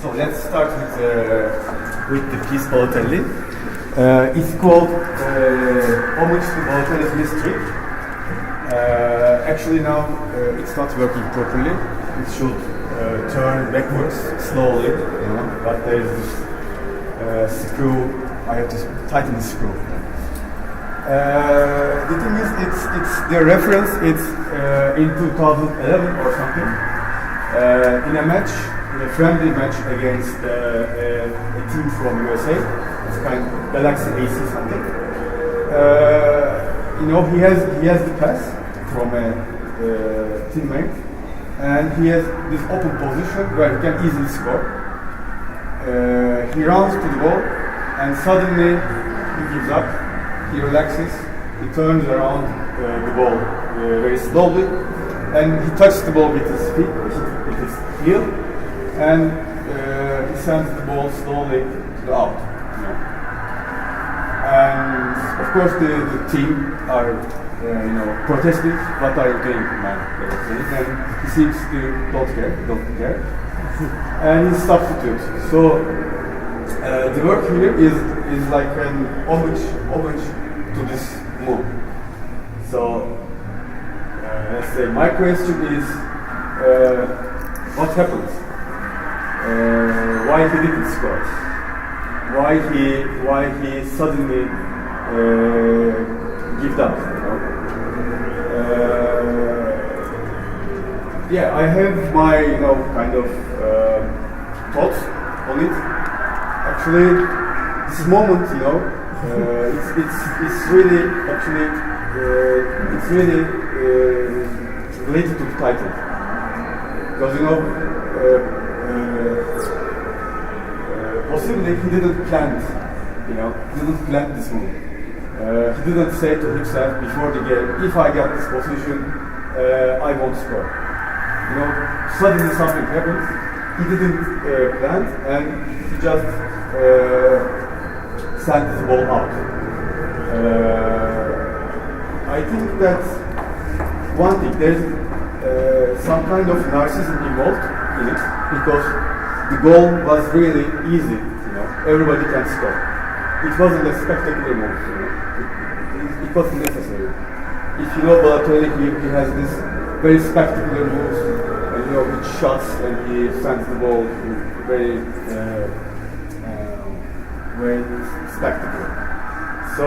So let's start with the piece Balotelli. It's called Homage to Balotelli's Mystery. Actually now it's not working properly. It should turn backwards slowly, but there is this screw. I have to tighten the screw. The thing is, it's the reference. It's in 2011 or something, in a match, in a friendly match against a team from USA. It's kind of Galaxy AC something. He has the pass from a teammate, and he has this open position where he can easily score. He runs to the ball, and suddenly he gives up. He relaxes. He turns around the ball very slowly, and he touches the ball with his feet, with his heel, and he sends the ball slowly to the out. And of course, the team are protesting. What are you doing, man? And he seems to don't care, and he substitutes. So the work here is like an homage to this move. So let's say my question is, what happens? Why he didn't score? Why he suddenly give up? I have my kind of thoughts on it. Actually, this moment, it's really actually it's really related to the title, because possibly he didn't plan this move. He didn't say to himself before the game, if I get this position, I won't score. Suddenly something happened. He didn't plan, and he just sent the ball out. I think that one thing, there's some kind of narcissism involved in it, because the goal was really easy. Everybody can score. It wasn't a spectacular move. It wasn't necessary. If you know Balotelli, he has this very spectacular moves, with shots, and he sends the ball very spectacular. So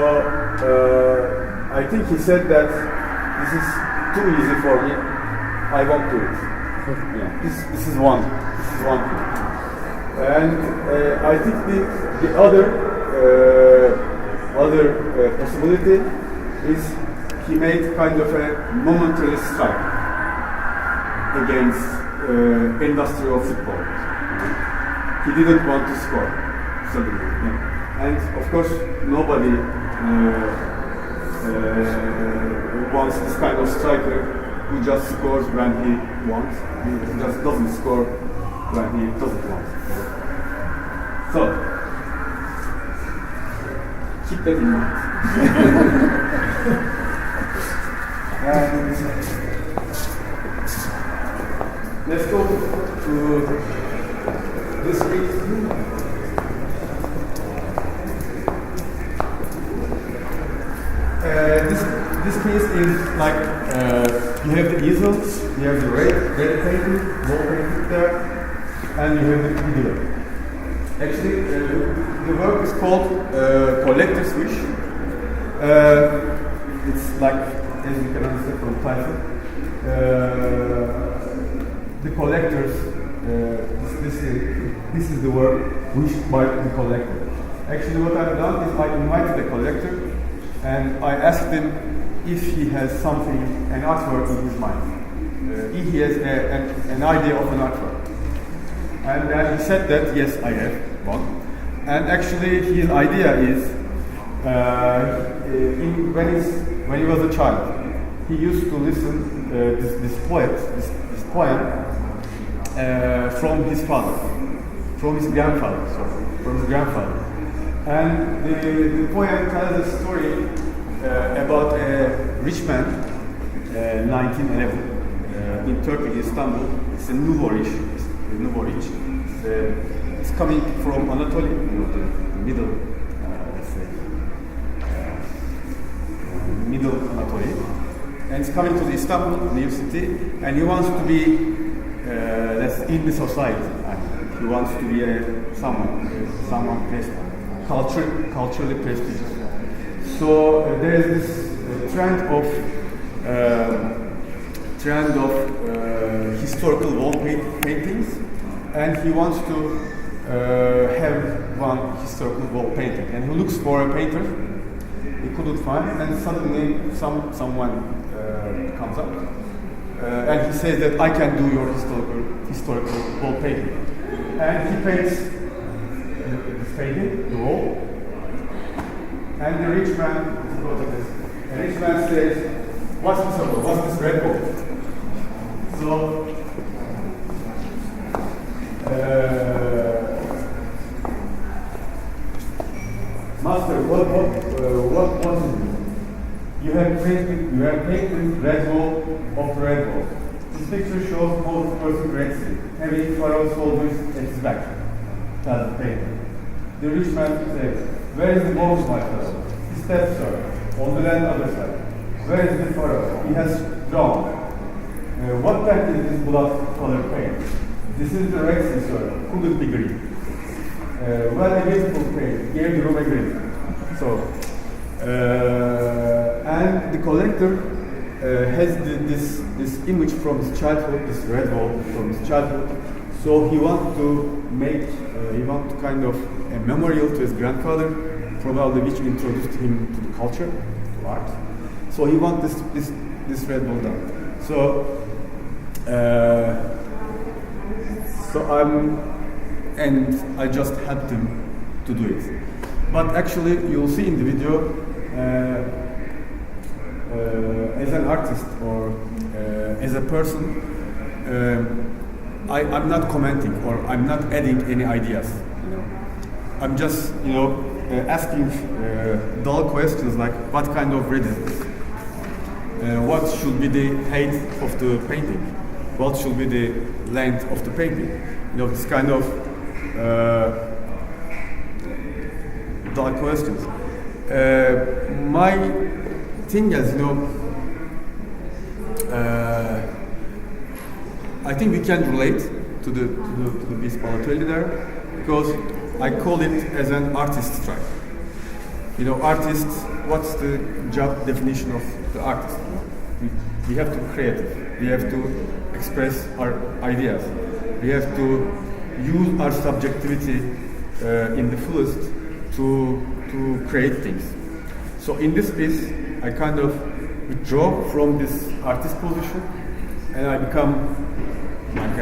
I think he said that this is too easy for me. I won't do it. This is one thing. And I think the other possibility is he made kind of a momentary strike against industry of football. He didn't want to score suddenly. And of course, nobody wants this kind of striker who just scores when he wants. He just doesn't score when he doesn't want. So, keep that in mind. And let's go to this piece. This piece is like you have the easel, you have the red painting, wall painting there, and you have the video. Actually, the work is called Collector's Wish. It's like, as you can understand from the title, the collectors. This is the work wished by the collector. Actually, what I've done is I invited the collector, and I asked him if he has something, an artwork in his mind. If he has an idea of an artwork. And then he said that, yes, I have one. And actually, his idea is, when he was a child, he used to listen this poem from his father, from his grandfather. And the poem tells a story about Richmond, 1911, in Turkey, Istanbul. It's a nouveau riche. It's a it's coming from Anatolia, the middle, let's say, middle Anatolia, and it's coming to the Istanbul new city, and he wants to be in the society. He wants to be someone culturally prestigious. So there is this trend of historical wall paintings, and he wants to have one historical wall painting. And he looks for a painter. He couldn't find, and suddenly someone comes up, and he says that I can do your historical wall painting. And he paints this painting, the wall. And the rich man, says, "What's this about? What's this red ball?" So, Master, what is it? You have painted red ball of red ball. This picture shows how the person creates it, having pharaoh soldiers at his back. Tells the painter. The rich man says, "Where is the ball, my pharaoh?" He steps, sir, on the land other side. Where is the pharaoh? He has drawn. What paint is this blood-colored paint? This is the Red Sea, sir. Couldn't be green. Well, a beautiful paint. Gave the room a green. So, and the collector has this image from his childhood, this red wall from his childhood. So he wants to kind of a memorial to his grandfather, probably which introduced him to the culture, to art. So he wants this red ball down. So I just helped him to do it. But actually, you'll see in the video, as an artist or as a person, I'm not commenting or I'm not adding any ideas. I'm just, asking dull questions like, what kind of red is this? What should be the height of the painting? What should be the length of the painting? This kind of dull questions. My thing is, I think we can relate to the piece Balotelli there, because I call it as an artist strike. Artists, what's the job definition of the artist? We have to be creative. We have to express our ideas. We have to use our subjectivity in the fullest to create things. So in this piece, I kind of withdraw from this artist position, and I become like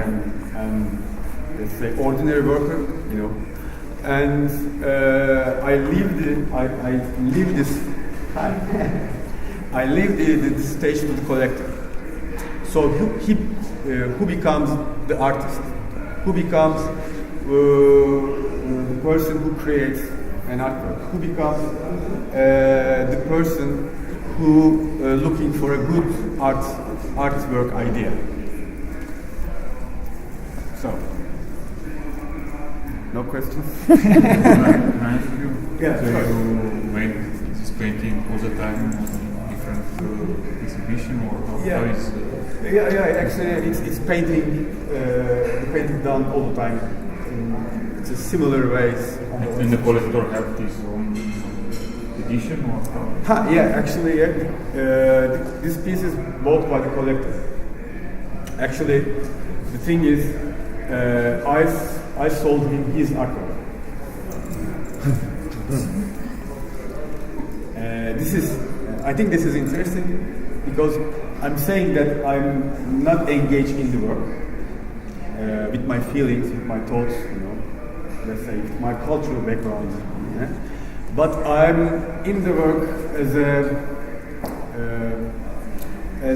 let's say, ordinary worker, and I leave the stage to the collector. So who becomes the artist? Who becomes the person who creates an artwork? Who becomes the person who looking for a good artwork idea? So, no questions? Can I ask you? Yeah, so sure. you make this painting all the time on different exhibition, or how is? Yeah. Actually, it's painting done all the time. It's a similar ways. And the collector have his own edition, or how? Actually, this piece is bought by the collector. Actually, the thing is, I sold him his artwork. I think this is interesting because I'm saying that I'm not engaged in the work with my feelings, with my thoughts, let's say, with my cultural background. But I'm in the work as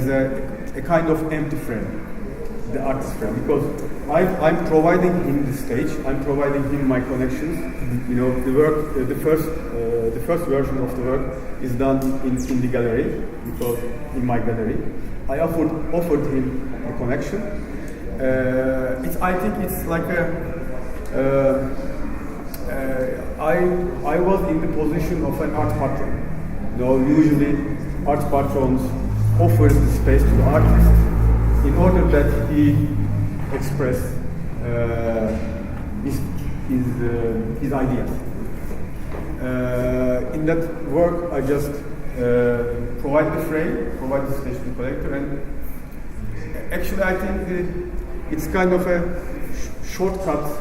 a kind of empty frame. The artist frame, because I'm providing him the stage, I'm providing him my connections. The work, the first version of the work is done in the gallery, because in my gallery, I offered him a connection. I think it's like I was in the position of an art patron. Usually art patrons offers the space to the artist in order that he express his ideas. In that work, I just provide the frame, provide the stage to the collector, and actually I think it's kind of a shortcut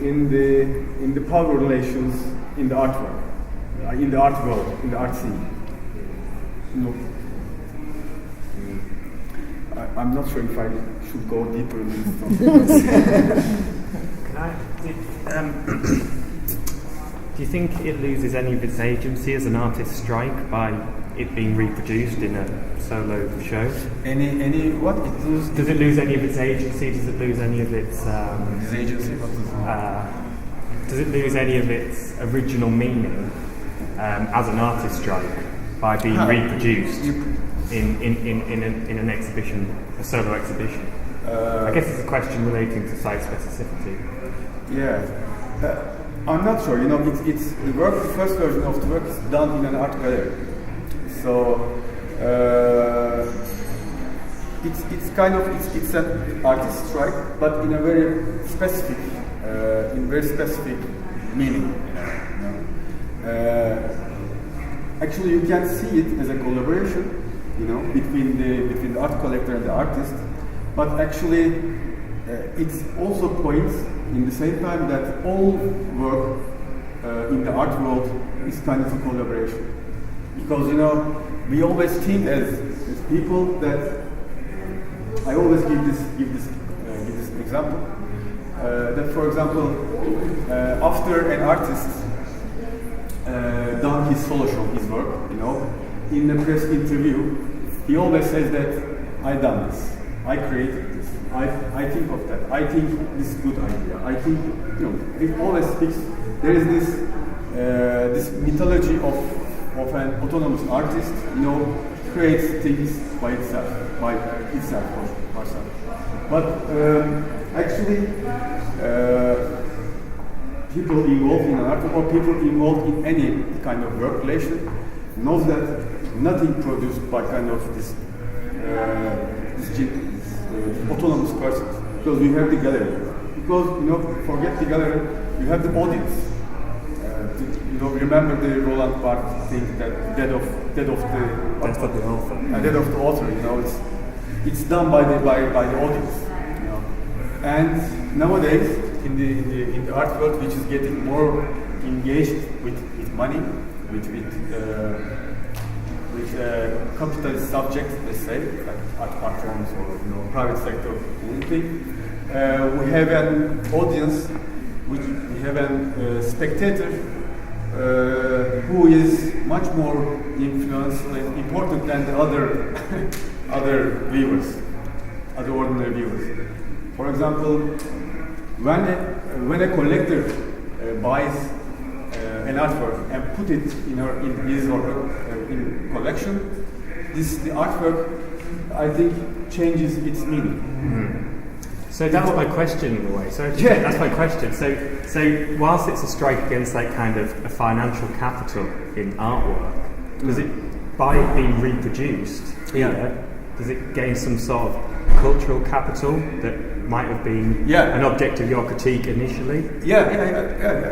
in the power relations in the artwork, in the art world, in the art scene. I'm not sure if I should go deeper in this. Do you think it loses any of its agency as an artist strike by it being reproduced in a solo show? Any what? Does it lose any of its agency? Does it lose any of its agency? does it lose any of its original meaning as an artist strike by being reproduced in an exhibition, a solo exhibition? I guess it's a question relating to site specificity. Yeah. I'm not sure. It's the work. The first version of the work is done in an art gallery. So it's kind of it's an artist strike, but in a very specific meaning. Actually, you can see it as a collaboration, between the art collector and the artist. But actually, it also points in the same time that all work in the art world is kind of a collaboration. Because we always think as people that I always give this example that, for example, after an artist done his solo show, his work, in a press interview, he always says that I done this, I created this, I think of that, I think this is a good idea, I think it always speaks. There is this mythology of an autonomous artist, creates things by itself, or herself. But actually, people involved in an art or people involved in any kind of work relation knows that nothing produced by kind of this autonomous person, because we have the gallery. Because forget the gallery, you have the audience. Remember the Roland Barthes thing that death of the author. It's done by the audience. And nowadays in the art world, which is getting more engaged with money, with capitalist subjects, let's say, like art patrons or private sector, anything. We have an audience, we have a spectator who is much more influential and important than the other viewers, other ordinary viewers. For example, when a collector buys an artwork and put it in his or her collection, the artwork, I think, changes its meaning. Mm-hmm. So that's my question in a way. That's my question. So whilst it's a strike against that kind of a financial capital in artwork, does it, by it being reproduced here, does it gain some sort of cultural capital that might have been an object of your critique initially? Yeah,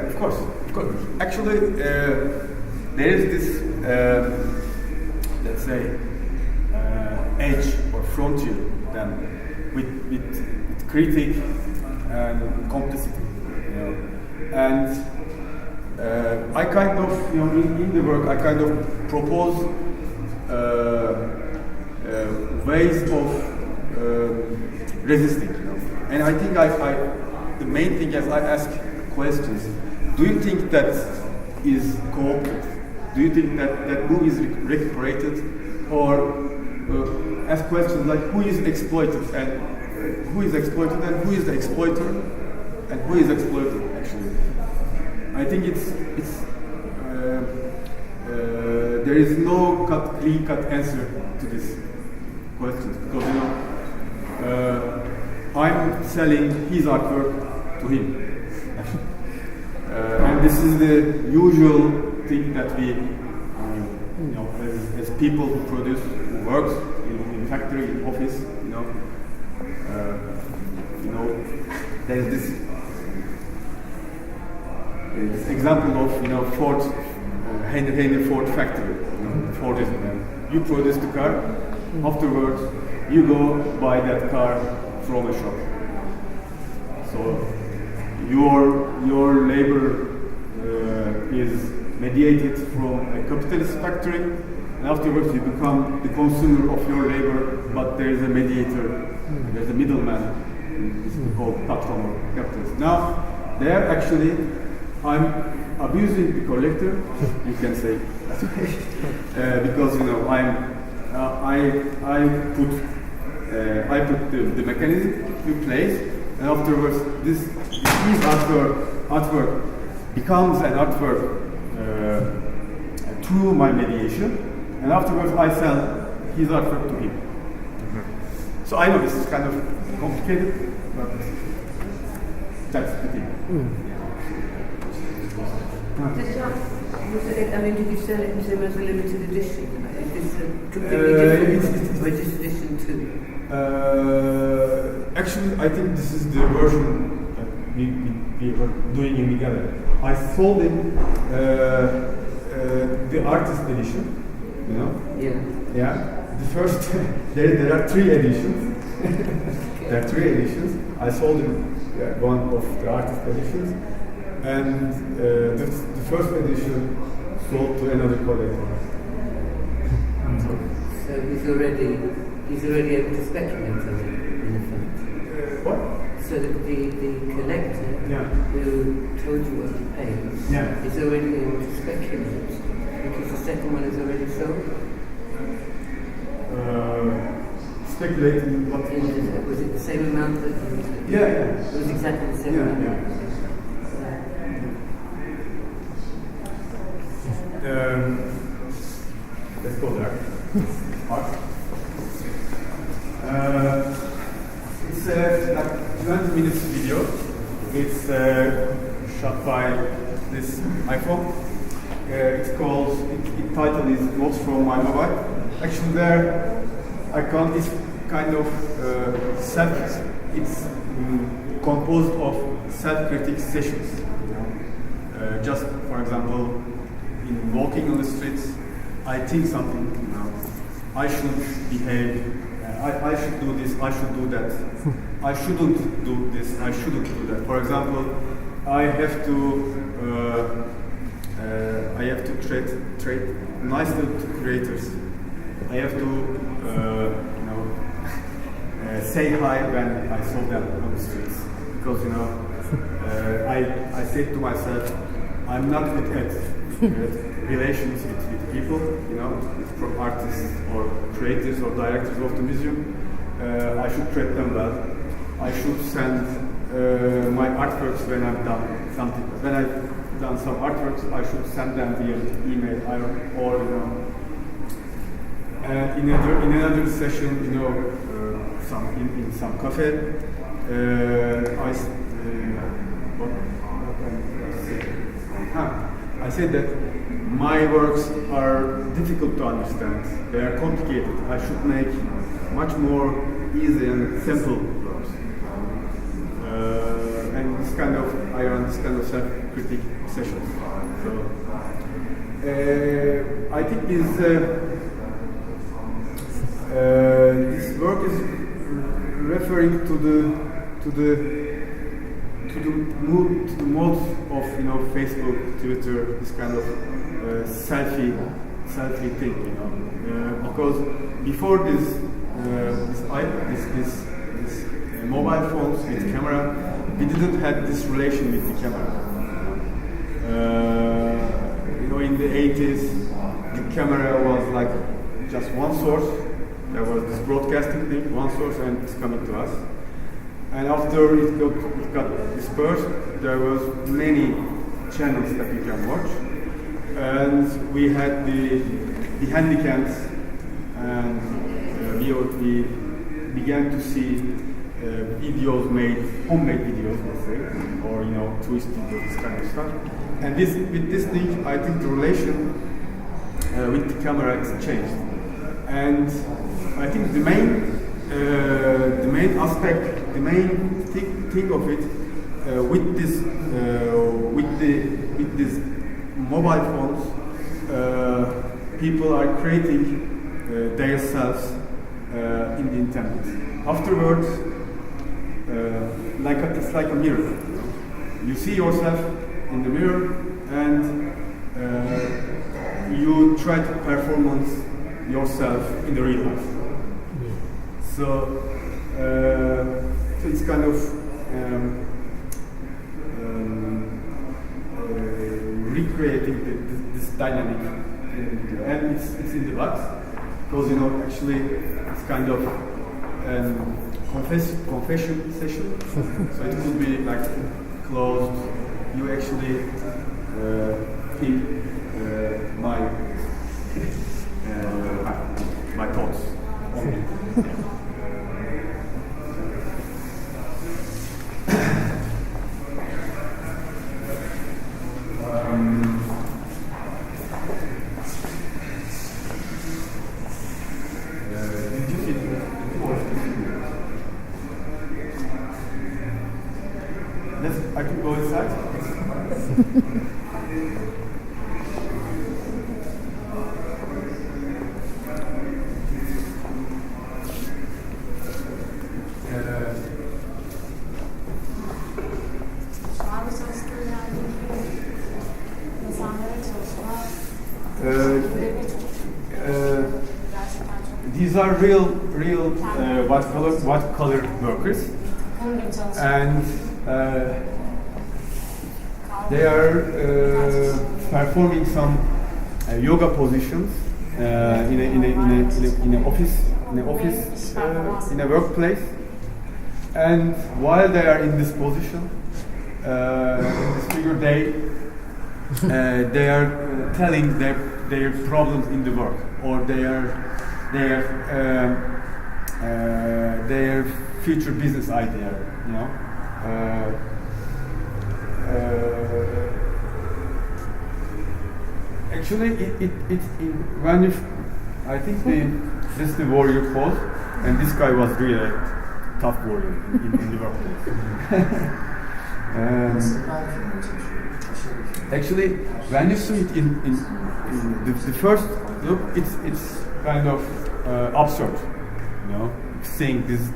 of course. Actually, there is this, let's say, edge or frontier then with critique and complicity, and I kind of, in the work, I kind of propose ways of resisting, and I think the main thing is I ask questions. Do you think that is co-opted? Do you think that movie is recuperated, or ask questions like who is exploited and who is exploited and who is the exploiter and who is exploited actually? I think there is no clean-cut answer to this question, because I'm selling his artwork to him. and this is the usual thing that we, as people who produce, who works in factory, in office, there's this example of Ford, Henry Ford factory. Ford is, you produce the car, afterwards you go buy that car from a shop. So your labor is mediated from a capitalist factory, and afterwards you become the consumer of your labor, but there is a mediator, there's a middleman, it's called patron or capitalist. Now, there actually, I'm abusing the collector, you can say, because I put the mechanism in place, and afterwards his artwork becomes an artwork through my mediation, and afterwards I sell his artwork to him. So I know this is kind of complicated, but that's the thing. Did you sell it as a limited edition? Is this a completely different edition too? Actually, I think this is the version that we were doing in InIVA. I sold him the artist edition, Yeah. The first, there are 3 editions. There are 3 editions. I sold him one of the artist editions, and the first edition sold to another collector. So he's already able to speculate on it, in effect. What? So that the collector who told you what to pay is already able to speculate because the second one is already sold. Speculate in what? Was it the same amount that? Yeah. It was exactly the same amount. Let's go there. It's like 20 minutes video. It's shot by this iPhone. It's called. Its title is Notes from My Mobile. Actually, there I count this kind of it's composed of self-critic sessions. Just for example, in walking on the streets, I think something. I should behave. I should do this. I should do that. I shouldn't do this. I shouldn't do that. For example, I have to treat nicely to creators. I have to, say hi when I saw them on the streets, because I said to myself, I'm not good at relations with people, with artists or creators or directors of the museum. I should treat them well. I should send my artworks when I've done something. When I've done some artworks, I should send them via email or in another session, in some cafe, I said that my works are difficult to understand. They are complicated. I should make much more easy and simple works. And I run this kind of self-critic sessions. So I think this work is referring to the mode of Facebook, Twitter, this kind of selfie thing, because before this mobile phones with camera, we didn't have this relation with the camera. In the 80s, the camera was like just one source. There was this broadcasting thing, one source, and it's coming to us. And after it got dispersed, there was many channels that you can watch. And we had the handycams, and we began to see videos homemade videos, let's say, or twist videos, this kind of stuff. And with this thing, I think the relation with the camera is changed. And I think the main aspect, the main thing of it, with these mobile phones, people are creating their selves in the internet. Afterwards, it's like a mirror. You see yourself in the mirror, and you try to performance yourself in the real life. So it's kind of recreating this dynamic, and it's in the box because actually it's kind of confession session. So it could be like closed. You actually think my thoughts only. I can go inside. These are real white collar workers, and they are performing some yoga positions in a workplace. And while they are in this position, in this figure, they are telling their problems in the work, or their future business idea, actually, when I think this is the warrior pose, and this guy was really a tough warrior in the workplace. Actually, when you see it in the first look, it's kind of absurd, seeing these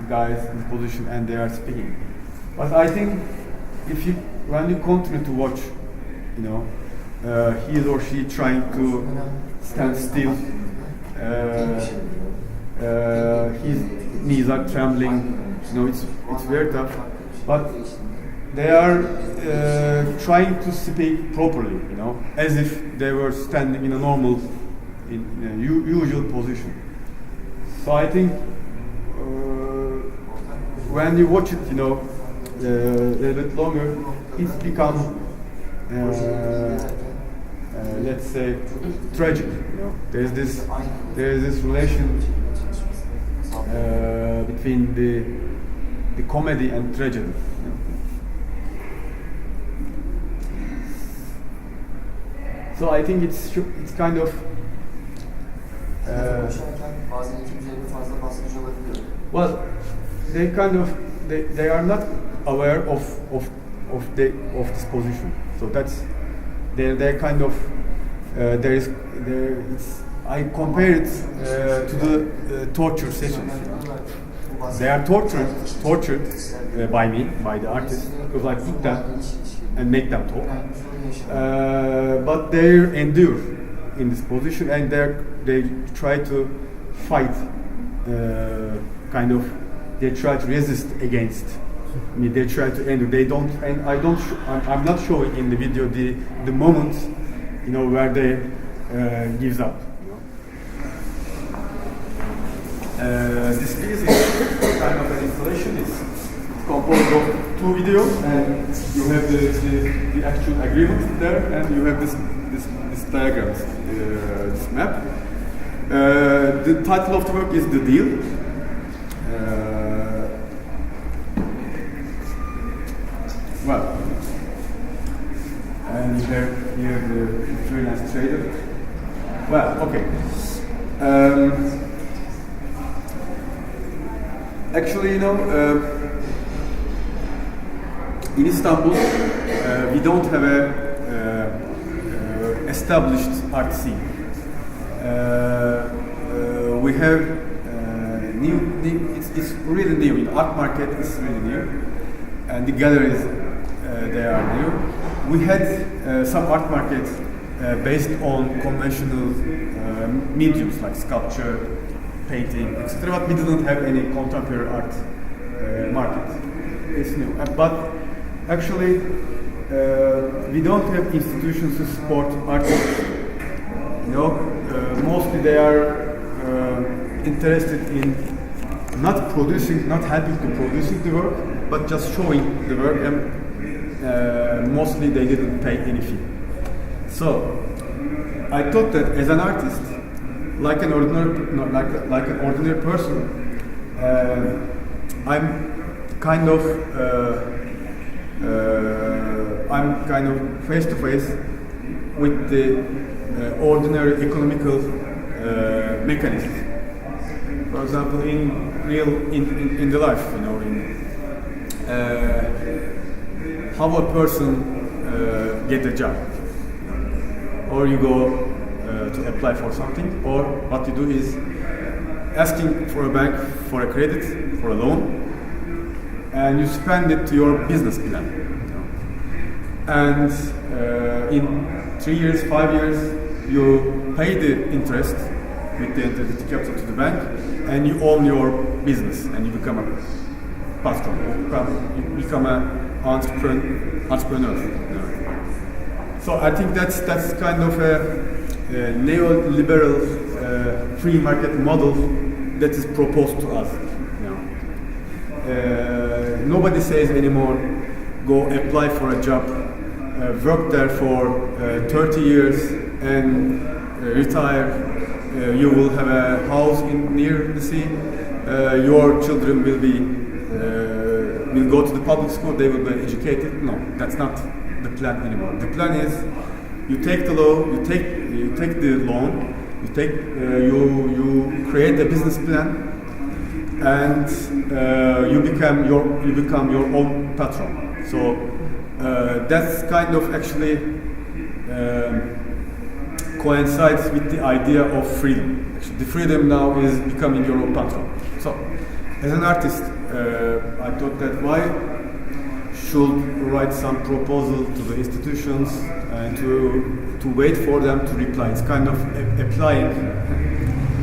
guys in position and they are speaking. But I think when you continue to watch, he or she trying to stand still, his knees are trembling, it's very tough. But they are trying to speak properly, as if they were standing in a normal, usual position. So I think when you watch it, a little bit longer, it's become, let's say, tragic. There is this relation between the comedy and tragedy. So I think it's kind of well, they are not aware of this position. So that's they're kind of I compare it to the torture sessions. They are tortured by me, by the artist, because I put them and make them talk. But they endure in this position, and they try to fight, they try to resist against me. They try to endure. They don't, and I'm not showing in the video the moment, where they gives up. This piece is kind of an installation. It's composed of 2 videos, and you have the actual agreement there, and you have this diagram, this map. The title of the work is The Deal. And freelance trader. Well, okay. Actually, you know, in Istanbul, we don't have a established art scene. We have new, it's really new. In art market, it's really new, and the galleries they are new. We had some art markets based on conventional mediums like sculpture, painting, etc. But we didn't have any contemporary art market. It's new, but actually we don't have institutions to support artists. You know, mostly they are interested in not producing, not helping to producing the work, but just showing the work, and mostly they didn't pay any fee. So I thought that as an artist, like an ordinary person, I'm kind of face to face with the ordinary economical mechanisms. For example, in the life, you know, how a person get a job, or you go to apply for something, or what you do is asking for a bank for a credit, for a loan, and you spend it to your business plan. You know? And in 3 years, 5 years, you pay the interest with the capital to the bank, and you own your business, and you become a patron, you become an entrepreneur. You know? So I think that's kind of a neoliberal free market model that is proposed to us. You know? Nobody says anymore, go apply for a job, work there for 30 years and retire. You will have a house near the sea. Your children will go to the public school. They will be educated. No, that's not the plan anymore. The plan is you take the loan, you take the loan, you create a business plan, and you become your own patron. So that's kind of actually coincides with the idea of freedom. Actually, the freedom now is becoming your own patron. So, as an artist, I thought that why should write some proposal to the institutions and to wait for them to reply. It's kind of applying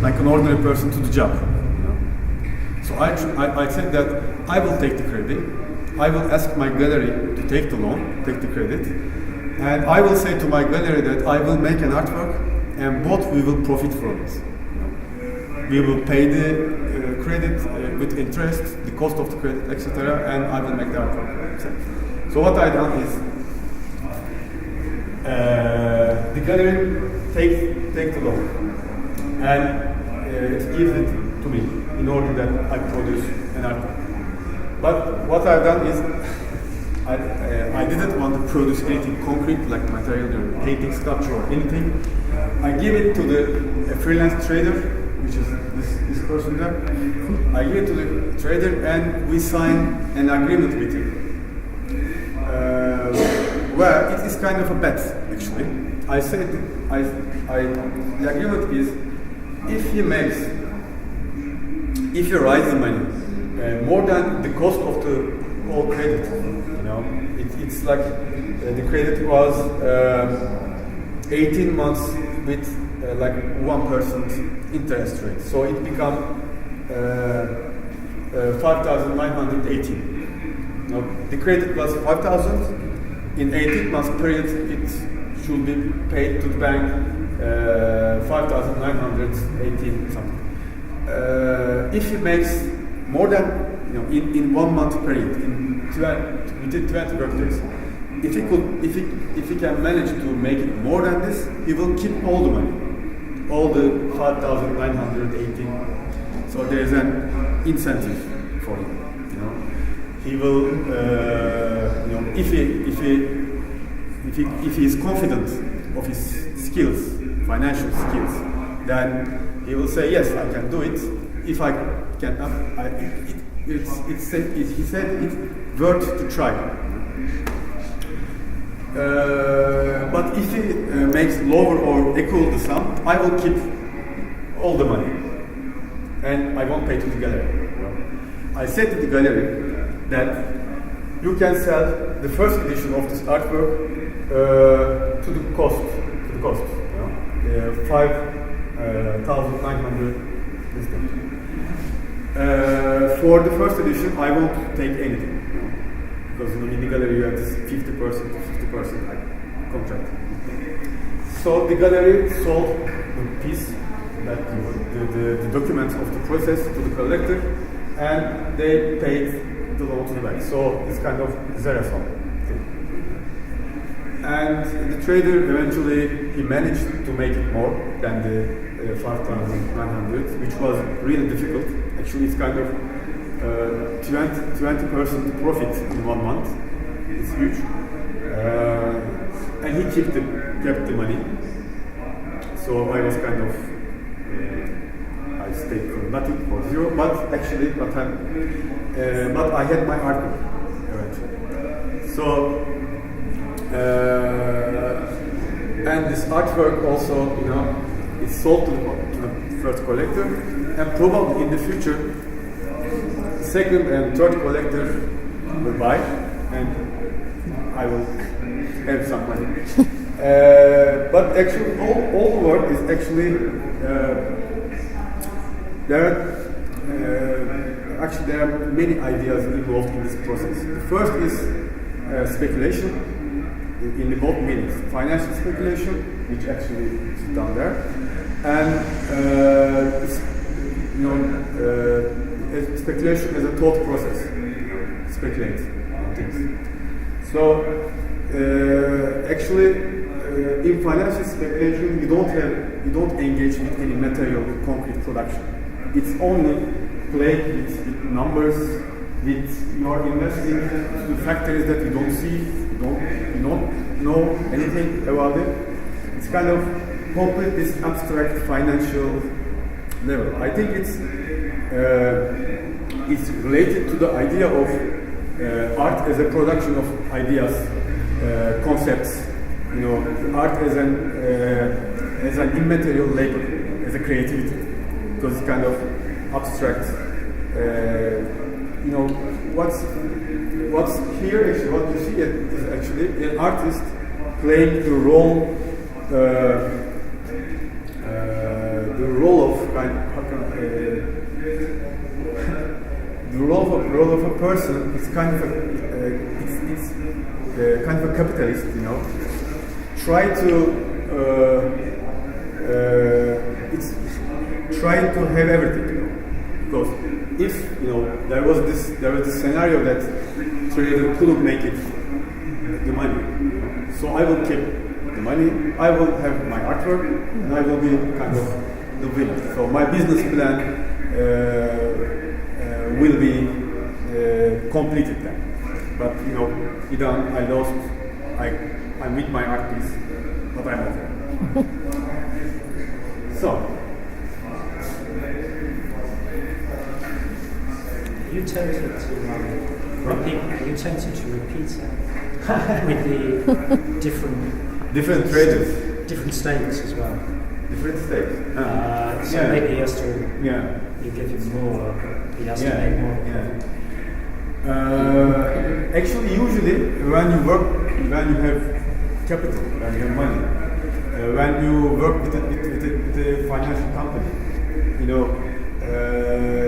like an ordinary person to the job. You know? So I said that I will take the credit. I will ask my gallery to take the loan, take the credit, and I will say to my gallery that I will make an artwork, and both we will profit from it. We will pay the credit with interest, the cost of the credit, etc., and I will make the artwork. So what I done is the gallery take the loan and it gives it to me in order that I produce an artwork. But what I've done is I didn't want to produce anything concrete like material or painting, sculpture or anything. I give it to a freelance trader, which is this person there. I give it to the trader and we sign an agreement with him. Well, it is kind of a bet actually. I said the agreement is if he writes the money more than the cost of the whole credit, you know, it's like the credit was 18 months with like 1% interest rate, so it become 5,918. Now, the credit was 5,000. In 18 months period, it should be paid to the bank 5,918 something. If he makes more than, you know, in 1 month period, within 20 work days, if he can manage to make it more than this, he will keep all the money, all the 5,918. So there is an incentive for him. You know, he will, you know, if he is confident of his skills, financial skills, then he will say, yes, I can do it. If I cannot, he said it's worth to try. But if he makes lower or equal the sum, I will keep all the money, and I won't pay to the gallery. I said to the gallery that you can sell the first edition of this artwork to the cost, 5,900. For the first edition, I won't take anything, because in the gallery you have this 50% to 50% contract. So the gallery sold the piece, that the documents of the process to the collector, and they paid the loan to the bank. So it's kind of zero sum thing. And the trader eventually he managed to make it more than the 5,900, which was really difficult. Actually, it's kind of 20% profit in 1 month. It's huge. And he kept the money. So I was kind of I stayed for nothing, for zero. But actually, what happened? But I had my artwork eventually. So and this artwork also, is sold to the first collector, and probably in the future, the second and third collector will buy, and I will have some money. But actually, all the work is actually there are many ideas involved in this process. The first is speculation in both meanings: financial speculation, which actually is done there, and speculation as a thought process. Speculate on things. So actually, in financial speculation, you don't engage with any material, concrete production. It's only playing with numbers, with your investing to factors that you don't see, you don't know anything about it. It's kind of complete this abstract financial level. I think it's related to the idea of art as a production of ideas, concepts. Art as an immaterial labor, as a creativity, because it's kind of abstract. What's here actually, what you see is actually an artist playing the role of a person. It's kind of kind of a capitalist, try to have everything, because if there was this scenario that trader couldn't make it the money, so I will keep the money, I will have my artwork, and I will be kind of the winner. So my business plan will be completed then. But I lost. I'm with my art piece, but I'm okay. So you tempted to repeat. Are you tempted to repeat it with the different traders, different states as well? Different states. So maybe he has to. Yeah. You give him more. He has to make more. Yeah. Actually, usually when you have capital, when you have money, when you work with a financial company,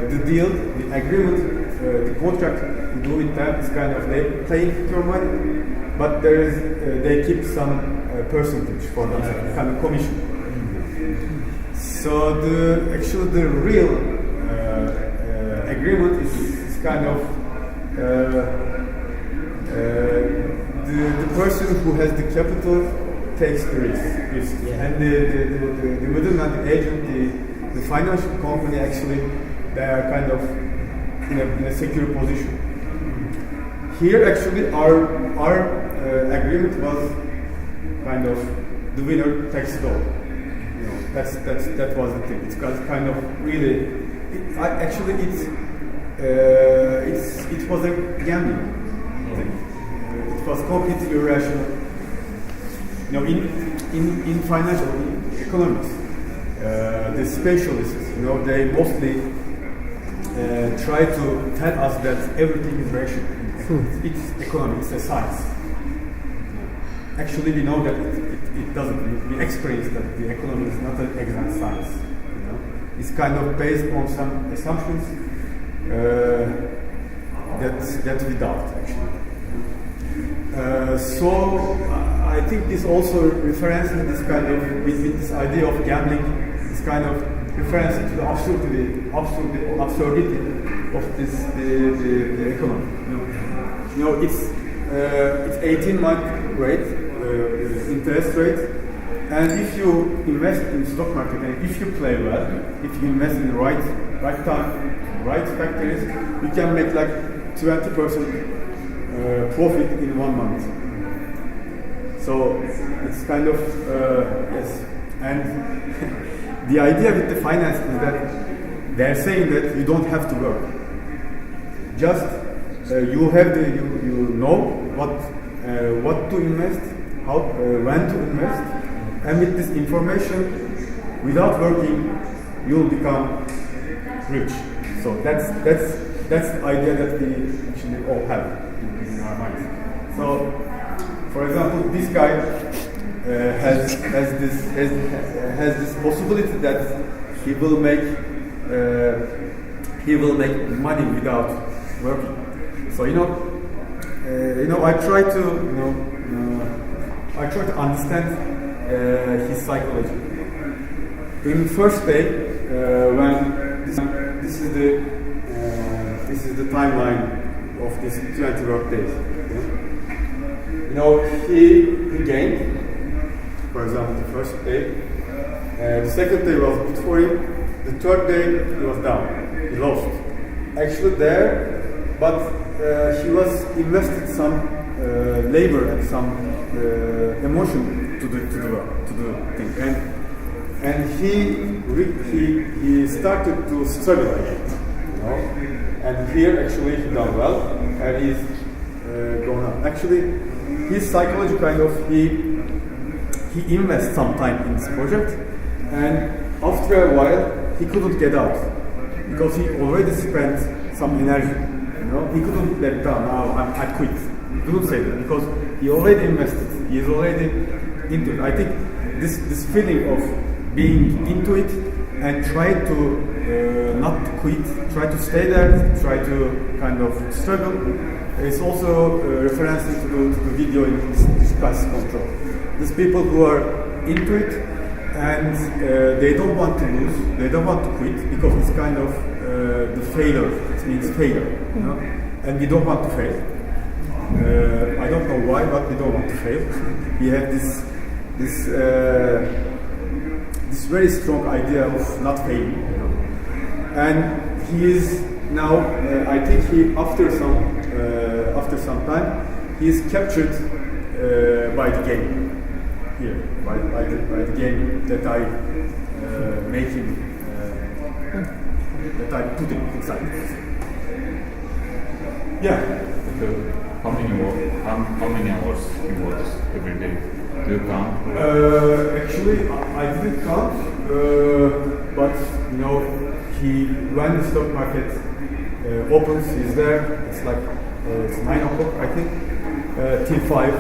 the deal, the agreement, the contract you do with them is kind of they play with your money, but they keep some percentage for themselves, kind of commission. So the real agreement is kind of the person who has the capital takes the risk. And the middleman, the agent, the financial company, actually they are kind of in a secure position. Here actually our agreement was kind of the winner takes it all. You know, that was the thing. It's kind of really. It was a gambling thing. It was completely irrational. You know, in financial economics, the specialists, you know, they mostly try to tell us that everything is rational. It's economics, it's a science. Actually, we know that it doesn't. We experience that the economy is not an exact science. You know, it's kind of based on some assumptions that we doubt actually. So I think this also references this kind of with this idea of gambling, this kind of reference to the absurdity of this the economy. You know, it's 18-month rate. Interest rate, and if you invest in stock market and if you play well, if you invest in the right time, right factories, you can make like 20% profit in 1 month. So it's kind of yes, and the idea with the finance is that they're saying that you don't have to work. Just you have you know what to invest. How, when to invest, and with this information, without working, you'll become rich. So that's the idea that we actually all have in our minds. So, for example, this guy has this possibility that he will make money without working. So you know, I try to understand his psychology. In the first day, when this is the timeline of this 20 work days. Okay? You know, he gained. For example, the first day, the second day was good for him. The third day, he was down. He lost. Actually, there, but he was invested some labor and some emotion to the thing, and he started to struggle again, you know. And here actually he done well, and he's going on. Actually, his psychology kind of he invests some time in this project, and after a while he couldn't get out because he already spent some energy. You know, he couldn't let it down. Now I quit. He couldn't say that because he already invested. He is already into it. I think this feeling of being into it and try to not to quit, try to stay there, try to kind of struggle. It's also reference to the video in this class control. These people who are into it and they don't want to lose, they don't want to quit because it's kind of the failure. It means failure, you know? And we don't want to fail. I don't know why, but we don't want to fail. We have this very strong idea of not failing, you know? And he is now. I think he after some time he is captured by the game here, by the game that I make him that I put him inside. Yeah. How many hours he works every day? Do you count? Actually, I didn't count, but you know, when the stock market opens, he's there. It's like it's 9 o'clock, I think, till 5.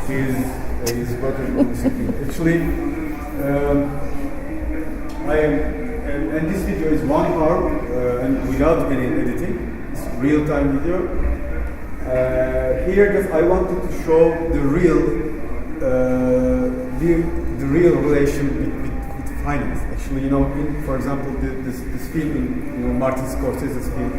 He's working on this thing. Actually, and this video is 1 hour and without any editing. It's real-time video. Here, just I wanted to show the real relation with finance. Actually, you know, for example, this film, you know, Martin Scorsese's film,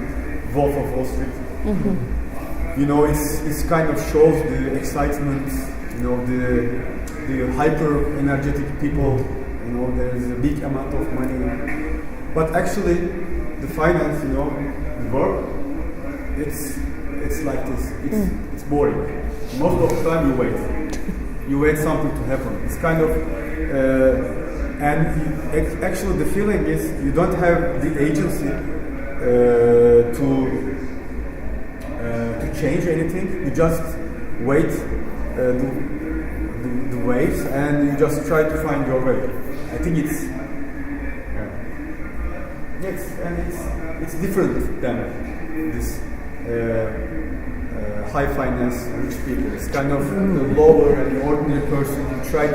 Wolf of Wall Street. Mm-hmm. You know, it's kind of shows the excitement. You know, the hyper energetic people. You know, there is a big amount of money. But actually, the finance, you know, the work, it's like this. It's boring. Most of the time you wait. you wait something to happen. It's kind of, actually the feeling is you don't have the agency to change anything. You just wait the waves and you just try to find your way. I think it's yes, and it's different than this high finance rich people. It's kind of the lower and the ordinary person who try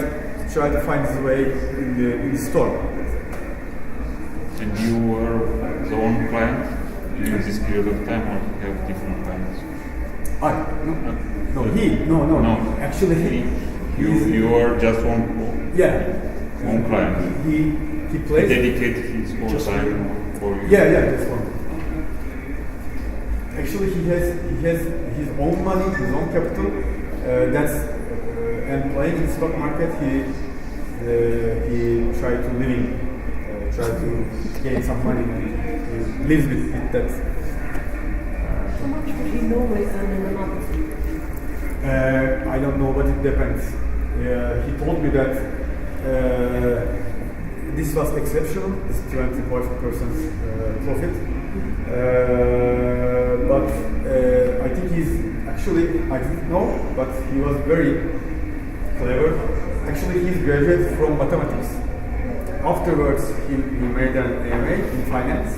to find his way in the storm. And you were the one client during this period of time, or you have different clients? No. Actually, you are just one client. He plays. He dedicated his whole time for you. Yeah, that's one. Actually, he has his own money, his own capital. And playing in the stock market, he tried to gain some money and he lives with that. How much would he normally earn in a month? I don't know, but it depends. He told me that this was exceptional, this 25% profit. But I think I didn't know, but he was very clever. Actually, he's graduated from mathematics. Afterwards, he made an MA in finance,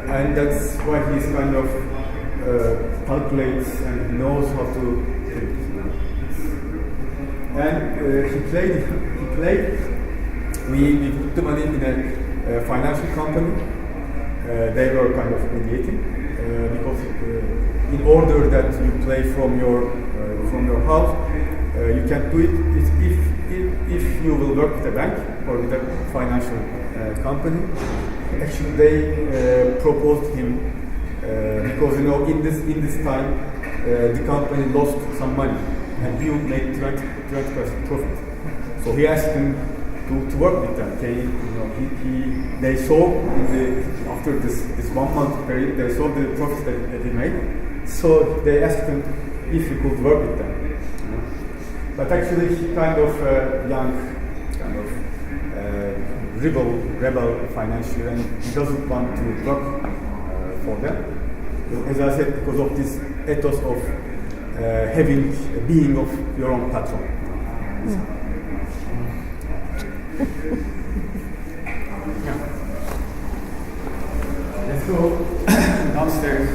and that's why he's kind of calculates and knows how to think. And he played. We put the money in a financial company. They were kind of mediating because in order that you play from your house, you can do it if you will work with a bank or with a financial company. Actually, they proposed him because in this time the company lost some money and he made 20% profit. So he asked him to work with them. They saw after this 1 month period, they saw the profits that he made. So they asked him if he could work with them. But actually, he kind of young, kind of rebel financially, and he doesn't want to work for them. As I said, because of this ethos of being of your own patron. Let's go downstairs.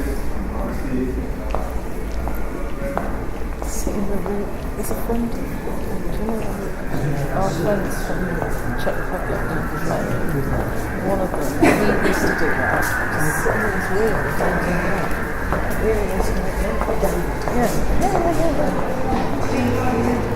Sitting in the room. There's a friend. Do you know our friends from Czech Republic? One of them. He used to do that. Just sitting in his room and doing that. Really is. Yeah.